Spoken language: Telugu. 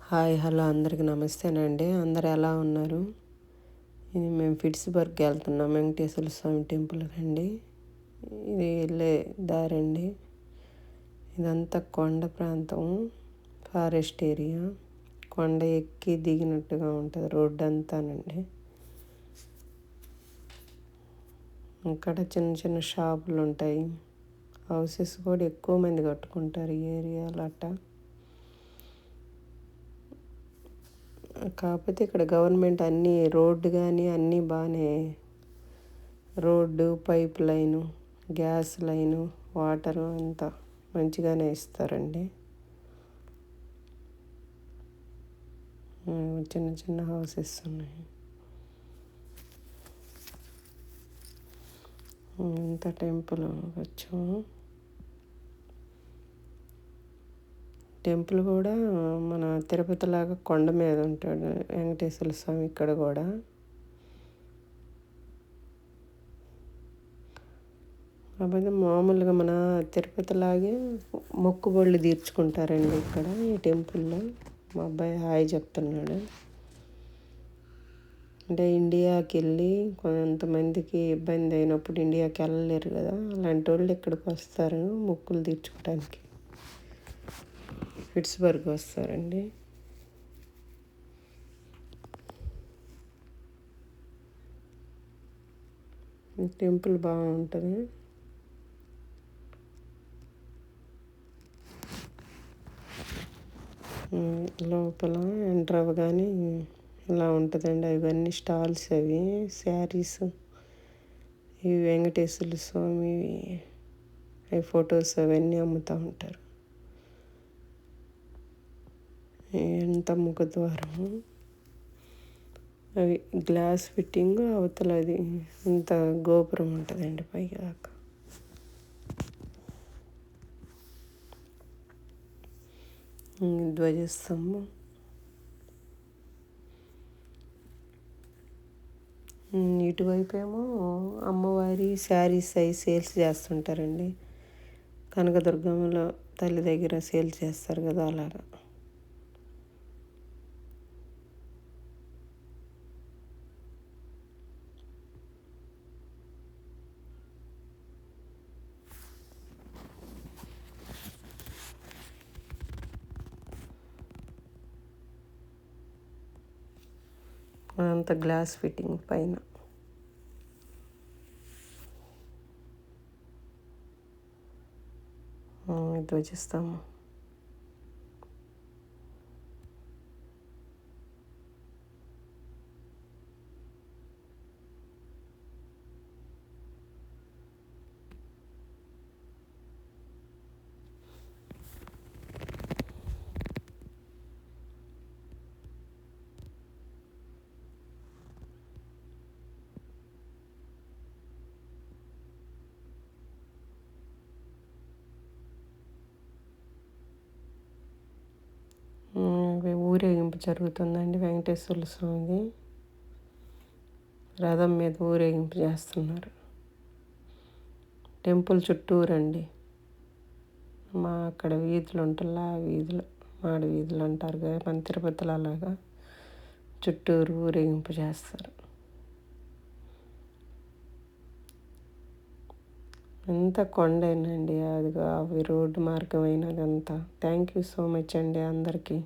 హాయ్ హలో అందరికి నమస్తేనండి. అందరు ఎలా ఉన్నారు? ఇది మేము పిట్స్బర్గ్కి వెళ్తున్నాం, వెంకటేశ్వర స్వామి టెంపుల్కి అండి. ఇది వెళ్ళే దారండి. ఇదంతా కొండ ప్రాంతం, ఫారెస్ట్ ఏరియా. కొండ ఎక్కి దిగినట్టుగా ఉంటుంది రోడ్డు అంతానండి. ఇక్కడ చిన్న చిన్న షాపులు ఉంటాయి. హౌసెస్ కూడా ఎక్కువ మంది కట్టుకుంటారు ఈ ఏరియాలో అట్ట. కాకపోతే ఇక్కడ గవర్నమెంట్ అన్నీ రోడ్డు కానీ అన్నీ బాగానే road, pipe line, gas line, water అంతా మంచిగానే ఇస్తారండి. చిన్న చిన్న హౌసెస్ ఉన్నాయి. ఇంత టెంపుల్ వచ్చాము. టెంపుల్ కూడా మన తిరుపతి లాగా కొండ మీద ఉంటాడు వెంకటేశ్వర స్వామి. ఇక్కడ కూడా కాకపోతే మామూలుగా మన తిరుపతి లాగే మొక్కుబళ్ళు తీర్చుకుంటారండి ఇక్కడ ఈ టెంపుల్లో. మా అబ్బాయి హాయ్ చెప్తున్నాడు. అంటే ఇండియాకి వెళ్ళి కొంతమందికి ఇబ్బంది అయినప్పుడు ఇండియాకి వెళ్ళలేరు కదా, అలాంటి వాళ్ళు ఇక్కడికి వస్తారు మొక్కులు తీర్చుకోవడానికి. పిట్స్బర్గ్ వస్తారండి. టెంపుల్ బాగుంటుంది. లోపల ఎంటర్ అవ్వగానే ఇలా ఉంటుందండి. అవన్నీ స్టాల్స్, అవి శారీస్, ఇవి వెంకటేశ్వర స్వామి అవి ఫొటోస్ అవన్నీ అమ్ముతూ ఉంటారు. ఎంత ముఖద్వారం, అవి గ్లాస్ ఫిట్టింగ్, అవతల అది ఇంత గోపురం ఉంటుందండి పైకి దాకా. ధ్వజస్తంభం. ఇటువైపు ఏమో అమ్మవారి శారీస్ అవి సేల్స్ చేస్తుంటారండి. కనకదుర్గంలో తల్లి దగ్గర సేల్స్ చేస్తారు కదా, అలాగా. అదంతా గ్లాస్ ఫిట్టింగ్ పైన. ధ్వజస్తంభం. ఊరేగింపు జరుగుతుందండి వెంకటేశ్వర స్వామిది. రథం మీద ఊరేగింపు చేస్తున్నారు. టెంపుల్ చుట్టూరండి. మా అక్కడ వీధులు ఉంటుందా, వీధులు మాడ వీధులు అంటారు కదా మన తిరుపతిలో, అలాగా చుట్టూరు ఊరేగింపు చేస్తారు. అంతా కొండేనండి, అది అవి రోడ్డు మార్గం అయినదంతా. థ్యాంక్ యూ సో మచ్ అండి అందరికీ.